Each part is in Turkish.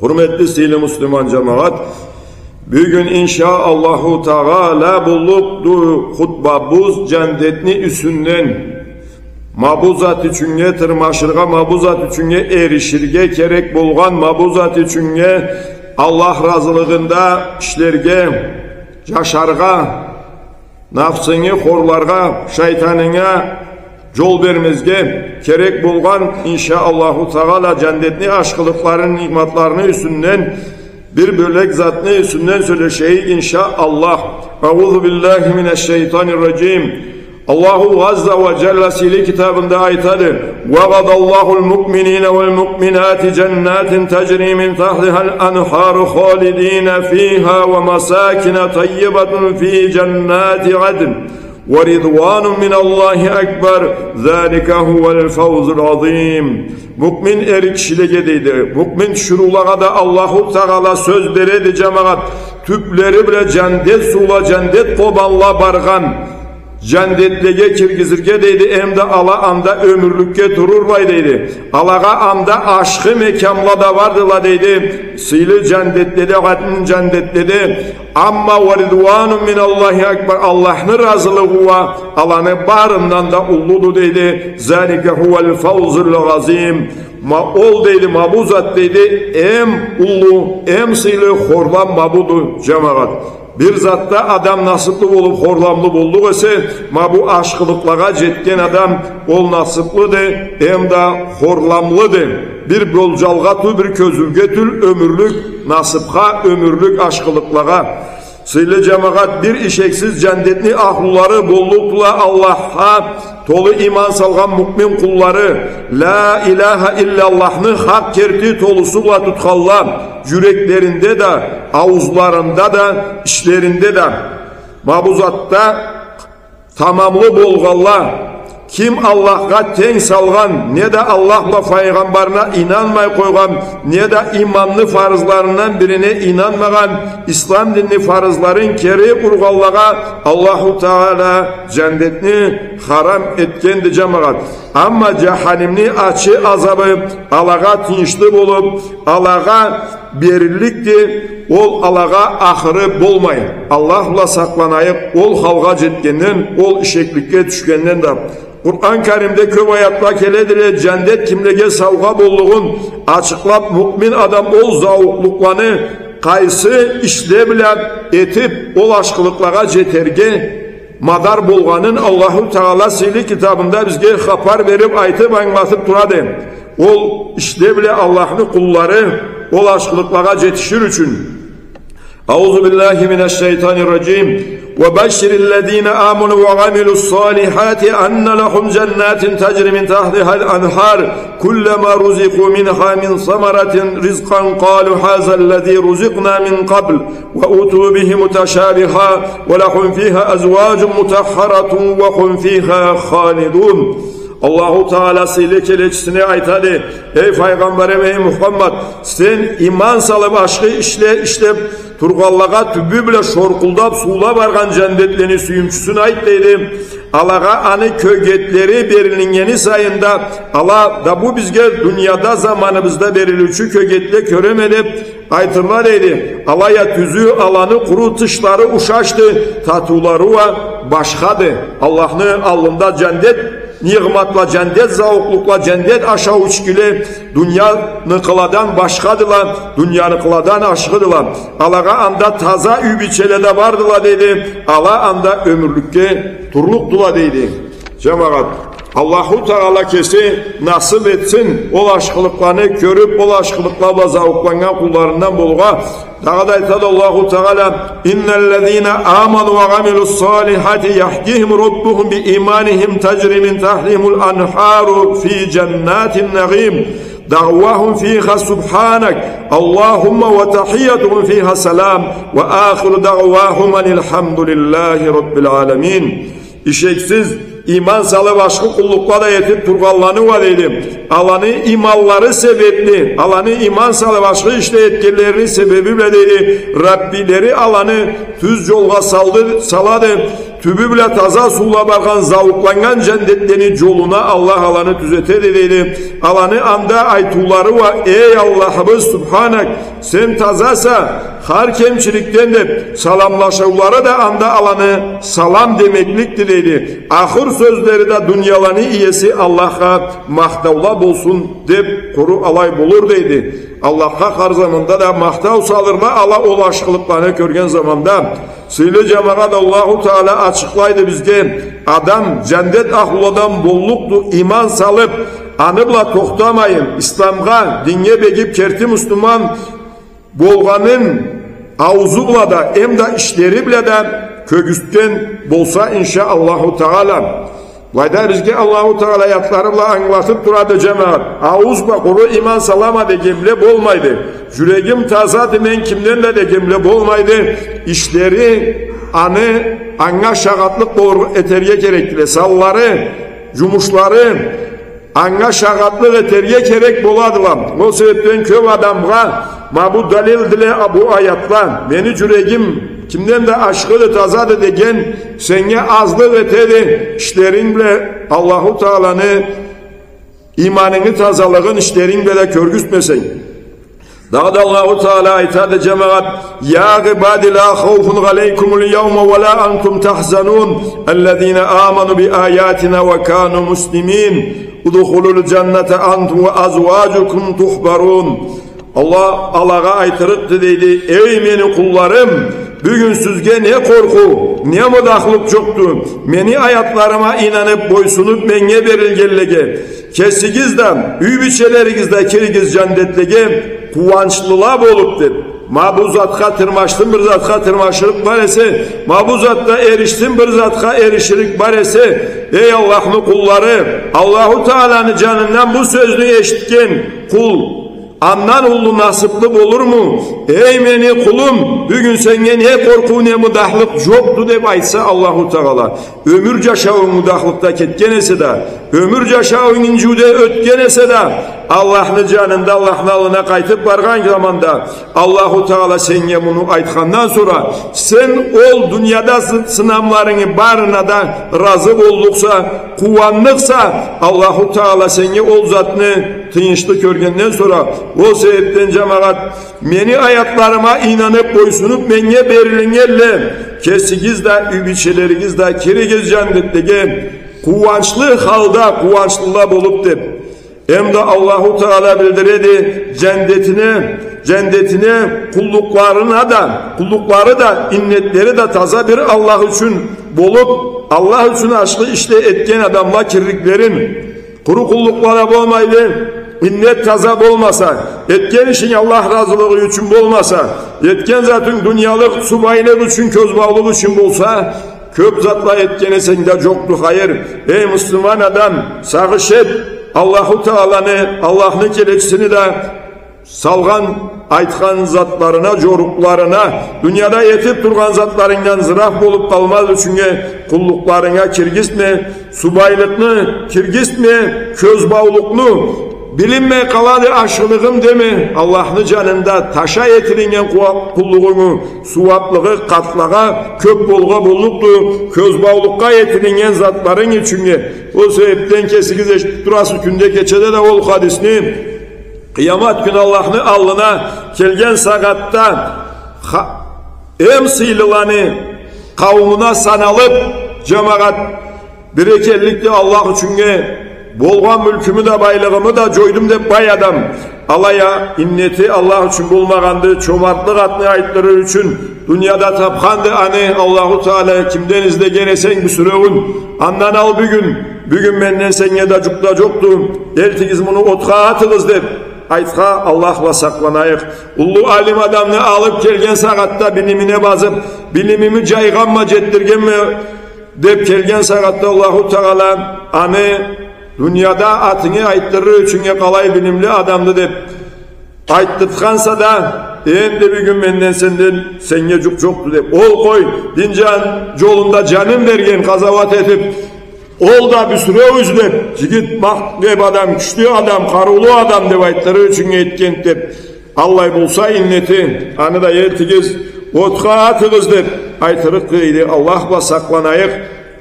Hürmetli sili Müslüman cemaat, bugün inşaallahu Teala bulupdu hutbabuz cennetni üsünden mabuzat üçünge tırmaşırga, mabuzat üçünge erişirge kerek bulgan, mabuzat üçünge Allah razılığında işlerge, yaşarga, nafsını horlarga, şeytanına yol vermezge kerek bulgan inşaallahu Teala cennetni aşkılıkların nimetlerini üstünden bir bölek zatını üstünden söyleşeyi inşaallah. Euzu billahi mineşşeytanirracim. Allahu Azze ve Celle sili kitabında aytadır. وَغَدَ اللّٰهُ الْمُؤْمِنِينَ وَالْمُؤْمِنَاتِ جَنَّاتٍ تَجْرِي مِنْ تَحْتِهَا الْأَنْهَارُ خَالِدِينَ فِيهَا وَمَسَاكِنَ طَيِّبَةٌ فِي جَنَّاتِ عَدْنٍ وَرِضْوَانٌ مِنَ اللّٰهِ أَكْبَرُ ذَٰلِكَ هُوَ الْفَوْزُ الْعَظِيمُ. Mümin erikşilige deydi. Mümin şurulağa da Allahu Teala söz beredi cemaat. Tüpleri bile cendet sula cendet kobanla bargan. Cennetlige kirgizirge deydi, hem de ala anda ömürlükке durur bay deydi. Alağa anda aşkı mekamla da vardıla deydi. Sili cennetledi, hatın cennetledi. Amma ve ridvanun minallahi ekber. Allah'ın razılığı var. Alanı barından da ulludu deydi. Zalike huvel fawzul azim. Ma ol deydi, mabuzat deydi. Em ullu, em sili horlan mabudu cemaat. Bir zatta adam nasipli olup horlamlı bulduk ise ma bu aşkılıklığa jetken adam ol nasiplıdır hem de horlamlıdır. Bir bolcalgatı bir közülgetül ömürlük nasipha ömürlük aşkılıklığa. Sıylı cemaat bir işeksiz cennetli ahluları bollukla Allah'a tolu iman salgan mümin kulları la ilahe illallah'ını hak kerti tolusuyla tutkallar yüreklerinde de ağızlarında da işlerinde de mabuzatta tamamlı bolgallar. Kim Allah'a ten salgan, ne de Allah'la peygamberine inanmay koygan, ne de imanlı farzlarından birine inanmagan, İslam dinli farzların kere kurgallaga Allahu Teala cennetini haram etkendi cemaat. Ama cehennemni açı azabı Allah'a tinçli bulup, Allah'a berillikti, ol Allah'a ahırı bolmayın. Allah'la saklanayıp, ol halga jetkenden, ol işeklikке düşkenden de. Kur'an-ı Kerim'de köp ayatla keledir, cennet kimlege savga bolluğun açıklap mümin adam ol zavukluklarını kaysı işle bile etip ol aşkılıklara jeterge madar bolganın Allahu Teala sili kitabında bizge haber verip aytıp anlatıp duradı. Ol işle bile Allah'ın kulları ol aşkılıklara jetişir üçün. Euzu billahi mineşşeytanirracim. وَبَشِّرِ الَّذ۪ينَ آمَنُوا وَعَمِلُوا الصَّالِحَاتِ أَنَّ لَهُمْ جَنَّاتٍ تَجْرِي مِنْ تَحْتِهَا الْأَنْهَارُ كُلَّمَا رُزِقُوا مِنْهَا مِنْ ثَمَرَةٍ رِزْقًا قَالُوا هَذَا الَّذ۪ي رُزِقْنَا مِنْ قَبْلُ وَأُوتُوا بِهِ مُتَشَابِهًا وَلَهُمْ فِيهَا أَزْوَاجٌ مُطَهَّرَةٌ وَهُمْ فِيهَا خَالِدُونَ. Allahu Teala sile keleçisine aytadı. Ey Peygamberim, ey Muhammed, sen iman salıp aşkı işlep turgallaga tübü bile şorkuldap suğula bargan cennetlerini suyumçusuna ait deydi. Allah'a anı kögetleri berilingeni sayında Allah da bu bizge dünyada zamanımızda berilüçü kögetle köremedip aytırlar deydi. Allah ya tüzü alanı kuru tışları uşaştı, tatuları var başkadı. Allah'ın alnında cennet nimetla cendet zavuklukla cendet aşağı uçgili dünyanı kıladan başkadılar, dünyanı kıladan aşkıdılar. Allah'a anda taza übiçelede vardılar dedi. Allah anda ömürlükke turluktular dedi. Cemaat Allahu Teala kesi nasip etsin ol aşkılıklarını görüp ol aşkılıklarla zavuklangan kullarından bulga. Daha da aytadı Allahu Teala innellezine amanu ve amilus salihati yahdihim rabbuhum bi imanihim tecri min tahtihimul anharu fi cennetin na'im da'vahum fiha subhanak Allahumma ve tahiyyatuhum fiha selam ve ahiru da'vahum elhamdülillahi rabbil alemin. İşeksiz iman salı başka kullukla da yetip turgallanı var dedim. Alanı imanları sebepli, alanı iman salı başka işte etkilerinin sebebiyle dedi. Rabbileri alanı tüz yolga saladı. tübü bile taza suula bargan zavuklangan cennetlerini yoluna Allah alanı düzetedi deydi. Alanı anda aytuları var. Ey Allah'ımız Subhanak, sen tazasa har kemçilikten de salamlaşavlara da anda alanı salam demeklikti deydi. Ahır sözleri de dünyalarını iyesi Allah'a mahtavla bolsun dep kuru alay bulur deydi. Allah'a har zamanda da mahtav salırma ala olaşkılıklarını körgen zamanda Sıylı cemaat Allahu Teala açıklaydı bizge. Adam cennet ahladan bolluktu iman salıp anıbla toktamayın. İslam'a dinge begip kerti Müslüman bolganın avzubla da hem de işleri bile de kögüsten bolsa inşaallahu Teala. Vayda bizge Allahu Teala ayatlarıyla anlatıp duradı cemaat. Avuzba kuru iman salama degemle bolmaydı. Yüreğim tazadı men kimden de degemle bolmaydı. İşleri anına şagatlık doğru eteriye gerekli. Salları, cumuşları anına şagatlık eteriye gerek boladılar. O sebepten köv adamga ma bu dalil dile bu ayatla beni yüreğim kimden de aşkılı tazadı degen senge azlık etedi. İşlerin bile Allahu Teala'nı imanını tazalığın işlerin bile körgüsmesen. Daha da Allahu Teala aytadı cemaat ya ibadi la khawfun aleykumul yevme ve la antum tahzanun ellezine amanu bi ayatina ve kanu muslimin udkhulul cennete antum ve azvacukum tuhbarun. Allah Allah'a aytırıptı deydi. Ey meni kullarım, bugün sizge ne korku, ne mudahlık çoktu. Meni ayatlarıma inanıp boysunup menge berilgellege. Kesigizden, üybiçelerinizde kirigiz cennetlege kuvançlıla boluptur. Ma bu zatka tırmaştım bir zatka tırmaşırık barese, ma bu zatta eriştim bir zatka erişirik barese. Ey Allah'ın kulları, Allahu Teala'nın canından bu sözünü eşitken kul andan ulu nasipli olur mu? Ey meni kulum, bugün senge ne korku ne mudahlık yoktu dep aytsa Allahu Teala. Ömür yaşavın mudahlıkta ketkenese de, ömür yaşavın incude ötkenese de, Allah'ın canında Allah'ın alına kaytıp bargan zamanda Allahu Teala senge bunu aytkandan sonra sen ol dünyada sınavlarını barına da razı bolduksa, kuvanlıksa Allahu Teala senge ol zatını tıyınçlı körgenden sonra o sebepten cemaat meni ayatlarıma inanıp boysunup menge berilingelle kesigiz de übiçeleriniz de kirigiz cennetlige kuvançlı halda kuvançlıla bolup dep hem de Allahu Teala bildiredi cennetine kullukları da innetleri de taza bir Allah için bolup Allah için aşkı işte etken adamla kirliklerin kuru kulluklara bolmaydı. İnnet tazap olmasa, etken işin Allah razılığı için bolmasa, etken zatın dünyalık subaylık için köz bağlılığı için bolsa, köp zatla etkene sende yoktu hayır. Ey Müslüman adam, sağış et, Allahu Teala'nı, Allah'ın kelekçisini de salgan aytkan zatlarına, joruklarına, dünyada yetip durgan zatlarından zıraf bolup kalmaz için kulluklarına kirgizme, subaylıkını kirgizme, köz bağlılıkını bilinme kaladı aşılığım deme Allah'ın canında taşa etiringen kulluğunu suvaplığı katlağa köp bolga bolluktu köz bağlıkka etiringen zatların içinde o sebepten kesigiz eşit durası günde geçede de ol hadisini kıyamet günü Allah'ın alnına kelgen sagatta em sıylılanı kavmuna sanalıp cemaat berekellikte Allah için bolgan mülkümü de baylığımı da joydum dep bay adam alaya inneti Allah için bulmagandı çomartlık atını aytları için dünyada tapkandı hani Allahu Teala kimden izlegen esen bir sürevun andan al bugün benden senge da cukta joktu eltigiz bunu otğa atınız dep aytqa Allah'la saklanayık ulu alim adamını alıp kelgen sagatta bilimine bazıp bilimimi cayganma jettirgenme dep kelgen sagatta Allahu Teala hani dünyada atını ayttırır için kalay bilimli adamdı dep ayttırtkansa da endi bir gün benden senden senge çoktu dep ol koy dincan yolunda canım vergen kazavat edip ol da bir süre üzlep jigit mahdeb adam güçlü adam karulu adam dep ayttırır için etken dep Allah bulsa inneti anı da yertigiz otqa atığız dep aytırık deydi. Allah'a saklanayık.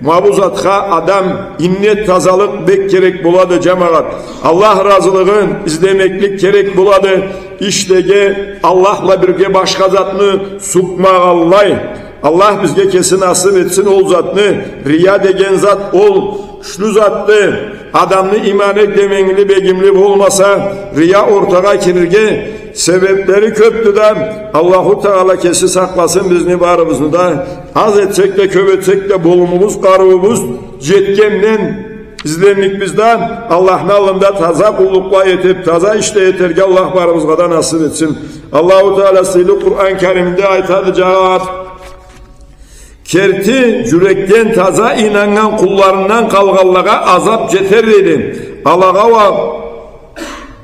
Mabuzatqa adam innet tazalık bek gerek buladı cemaat. Allah razılığın izlemeklik gerek buladı. İştege Allah'la birge başka zatını sukmağallay. Allah bizge kesin nasip etsin ol zatını. Riya degen zat ol güçlü zatlı. Adamını iman eklemengili begimli olmasa riya ortağa kirirge sebepleri köptü de Allahu Teala kesi saklasın bizni barımızı da az etsek de köp etsek de bolumumuz karımız cetkemden izlenlik bizden Allah'ın alında taza kullukla yetip taza işte yeter ki Allah barımızga da nasip etsin. Allahu Teala sıylı Kur'an-ı Kerim'de aytacak. Kerti yürekten taza inanan kullarından kalgallaga azap jeter dedi. Alaga va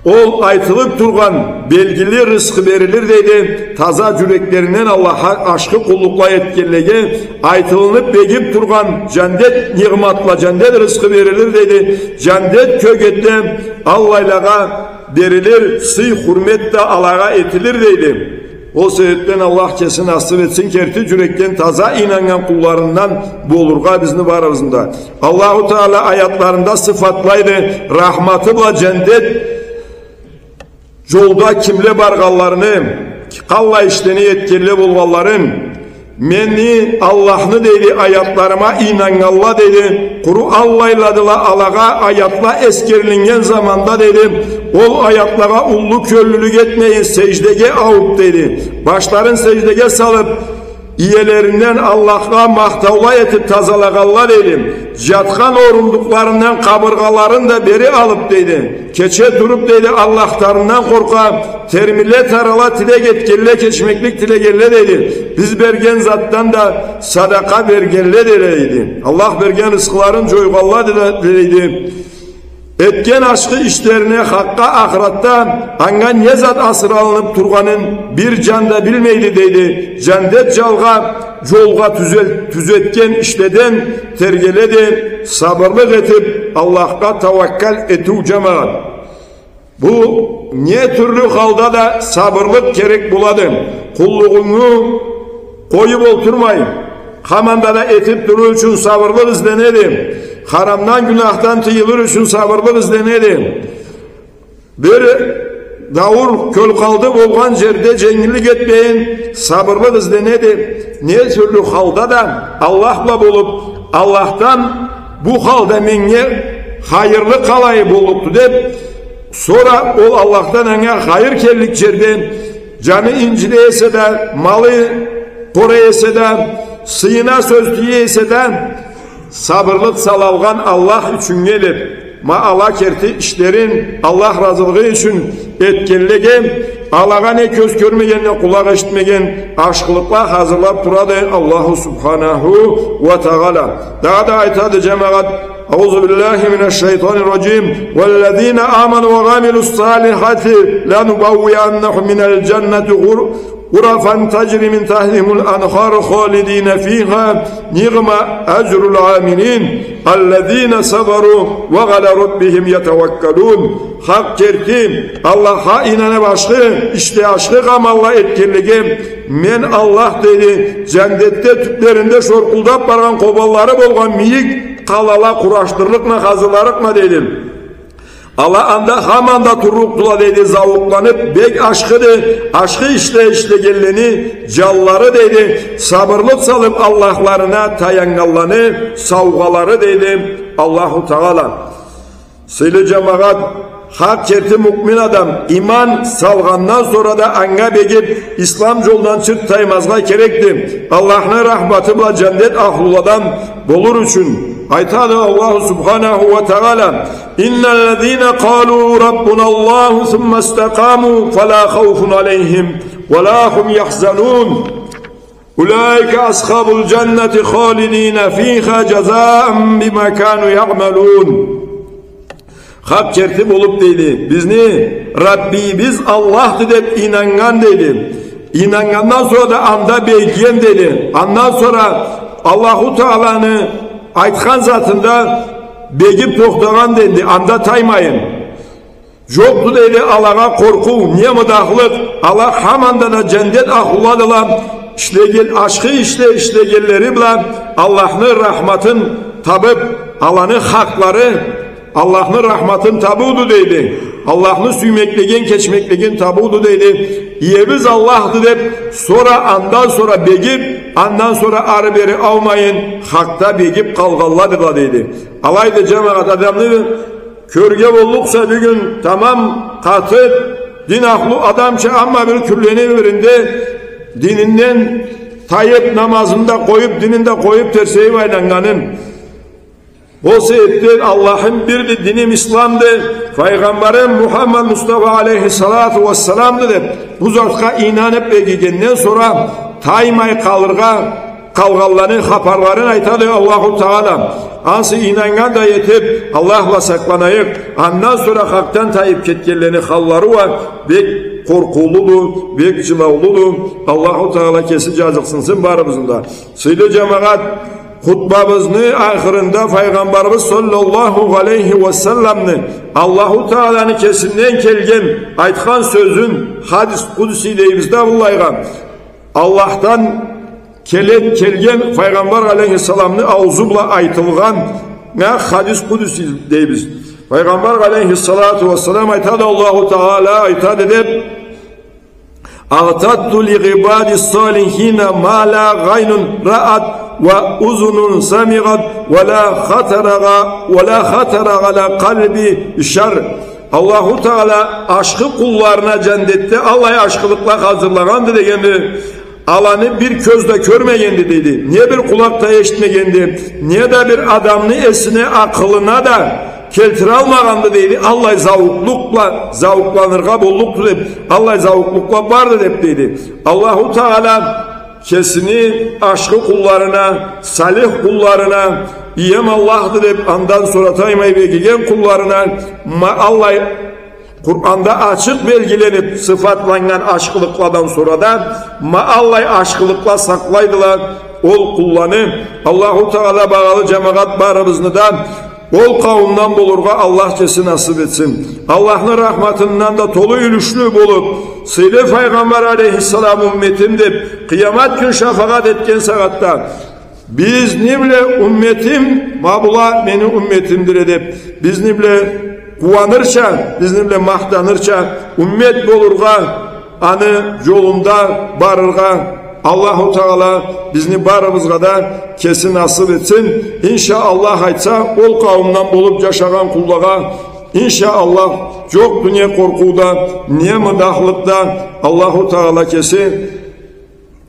ol aytılıp turgan belgili rızkı verilir dedi. Taza yüreklerinden Allah'a aşkı kullukla etkenlege aytılınıp begip turgan cendet nimetla cendet rızkı verilir dedi. Cendet kögette Allah'laga verilir, sıy hürmet de Allah'a etilir dedi. O sebepten Allah kesin nasip etsin kerti yürekten taza inanan kullarından bu olurga bizni barımızda. Allahu Teala ayatlarında sıfatlaydı. Rahmatıyla cendet yolda kimle bargallarını kalla işleni yetkili bulgalların meni Allah'ını dedi ayatlarıma inanalla dedi. Kuru Allah'yladıla alaga ayatla eskerlingen zamanda dedi. Ol ayatlara ullu köllülük etmeyin secdege avup dedi. Başların secdege salıp iyelerinden Allah'a mahtavla etip tazalagalla dedi. Jatkan orunduklarından kabırgalarını da beri alıp dedi. Keçe durup dedi Allah'tarından korka termille tarala tile getkelle keçmeklik tile gelle dedi. Biz bergen zattan da sadaka bergelle dedi. Allah bergen rızkların coygalla dedi. Etken aşkı işlerine hakka ahiratta anga ne zat asır alınıp turganın bir canda bilmeydi dedi. Cendet calga yolga tüzetken işleden tergeledi. Sabırlık etip Allah'a tavakkal etu cemaat. Bu ne türlü halda da sabırlık gerek buladım. Kulluğunu koyup oturmayın. Hamanda da etip durur için sabırlık izlenelim. Haramdan günahtan tıyılır için sabırlık izlenelim. Bir davul köl kaldı bolgan yerde cengillik etmeyin. Sabırlık izlenelim. Ne türlü halda da Allah'la bulup Allah'tan bu halda menge hayırlı kalayı buluptu deyip sonra o Allah'tan ene hayır kellik yerden canı incile ese de malı kore ese de sıyına söz diye ese de sabırlık salavgan Allah için gelip ma Allah kerti işlerin Allah razılığı için etkenlegen Allah'a ne göz görmegen ne kulak işitmegen aşkılıkla hazırlap duradı Allahu Subhanahu ve Teala. Daha da aytadı cemaat Euzubillahimineşşeytanirracim vellezine amenu ve gamilussalihati lenubavviyannahum minel cenneti غرفا تجري من تحتهم الأنهار خالدين فيها نعم أجر العاملين الذين صبروا وعلى ربهم يتوكلون hak kerkim Allah'a inanıp aşkı işte aşkı amalla etkinliğim men Allah dedi cennette tüplerinde şorkuldap baran kobalları bolgan miyik kalala kuraştırlıkla hazırlarıkla dedim. Allah anda hamanda turrukla dedi zavuklanıp bek aşkıdı aşkı işte gelleni calları dedi sabırlık salıp Allah'larına tayangallanı savgaları dedi Allahu Teala. Sıylı cemaat hak kerti mukmin adam iman salgandan sonra da anga begip İslam yoldan çırttaymazga gerekti. Allah'ın rahmatıyla cennet ahluladan bolur için. Aytadı Allah Subhanahu ve Teala İnnellezîne kâlû Rabbunallâhu thumme istekâmû felâ havfun aleyhim ve lâ hum yahzanûn Ulaike ashabul cenneti hâlidîne fîhâ cezâen bimâ kânû ya'melûn. Hak kertip olup dedi bizni Rabbi biz Allah'tı deyip inangan dedi. İnangandan sonra da anda beygiyen dedi. Ondan sonra Allahu Teala'nı aytkan zatında begip toxtagan dedi. Anda taymayın. Yoktu dedi Allah'a korku, niye müdahlık? Allah hamanda da cennet ahuladılar. aşkı işlegelleri bilen Allah'ın rahmatın tabıp alanı hakları Allah'ın rahmatın tabudu deydi. Allah'ını süymekliğin, keçmekliğin tabudu deydi. İyebiz Allah'dı deyip andan sonra begip, andan sonra arı beri almayın, hakta begip kalgalladır da deydi. Alaydı cemaat adamını körge bolluksa bir gün tamam katı, din aklı adamça ama bir külleni birinde dininden tayyip namazında koyup, dininde koyup terseyi vaylanganın. O sebepten Allah'ın bir dinim İslam'dı. Peygamberim Muhammed Mustafa aleyhissalatu vesselam'dı deyip bu zatqa inanıp egigenden sonra taymay kalgallarını, haparlarını aytadı Allahu Teala. Ansı inangan da yetip Allah'la saklanayık. Ondan sonra haktan tayip ketkenlerini halları var. Bek korkuludur, bek cilavludur. Allahu Teala kesin cazıksınsın barımızda. Sıylı cemaat hutbamızın ahirinde Peygamberimiz sallallahu aleyhi ve sellem'ni Allahu Teala'nın kesinden kelgen aytkan sözün hadis kudusi deyimizde bullaygan Allah'tan kelgen Peygamber aleyhisselam'ni ağzubla aytılgan hadis kudusi deyimiz. Peygamber aleyhissalatu vesselam aytadı Allahu Teala aytadı edip A'tadtu li ibadis salihine ma la gaynun ra'at ve uzunun samigat ve la hatara ala kalbi şer. Allahu Teala aşkı kullarına cennette Allah'ı aşkılıkla hazırlagandı degendi. Alanı bir közde görmeyendi dedi. Niye bir kulakta eşitmeyendi? Niye de bir adamını esine akılına da keltire almagandı dedi. Allah zavuklanırga bolluktu deyip Allah zavuklukla vardı deyip dedi. Allahu Teala kesini aşkı kullarına, salih kullarına, iyem Allah'dır deyip ondan sonra taymayı begigen kullarına Allah Kur'an'da açık belgilenip sıfatlanan aşkılıkladan sonra da Allah aşkılıkla saklaydılar ol kullanı. Allahu Teala bağlı cemaat barımızını da ol kavimden bulurga Allah cesi nasip etsin. Allah'ın rahmatından da tolu ülüşlü bulup Sıyle Peygamber aleyhisselam ümmetimdir. Kıyamet gün şefaat etken saatte biz nimle ümmetim mabula beni ümmetimdir edip biz nimle kuvanırça, bizimle mahtanırça ümmet bolurga anı yolunda barırga Allahu Teala bizni barımızga da kesin nasip etsin. İnşallah aytsa ol kavimden bulup yaşagan kullaga İnşallah çok dünya korkuda, niye mıdahlıkta Allahu Teala kesin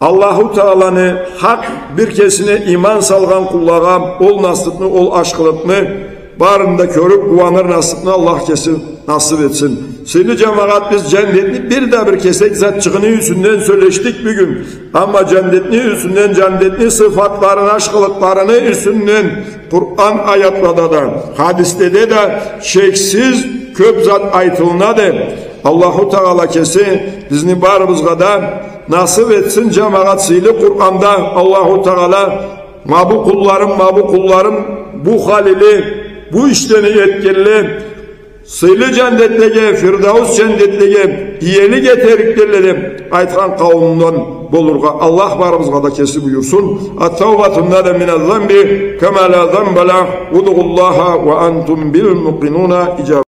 Allahu Teala'nı hak bir kesine iman salgan kullaga ol nasipni, ol aşkılıkni barında körüp kuvanır nasipni Allah kesin nasip etsin. Şimdi cemaat biz cennetini bir kesek zatçığını yüzünden söyleştik bir gün. Ama cennetini yüzünden cennetini sıfatlarını, aşkılıklarını yüzünden Kur'an ayatlarda da hadiste de şeksiz köp zat aytılınadı. Allahu Teala kesin bizni barımızga da nasip etsin cemaat sıylı Kur'an'da Allahu Teala mabu kullarım bu halili bu işleni yetkili sıylı cennetteki Firdevs cennetteki iyeli getiriklerleri aytkan kavminden bulurga Allah barımızga da kesi buyursun. At-tawbatun nada minel zambi kema la zambala udu'ullaha ve antum bil muqinuna icab.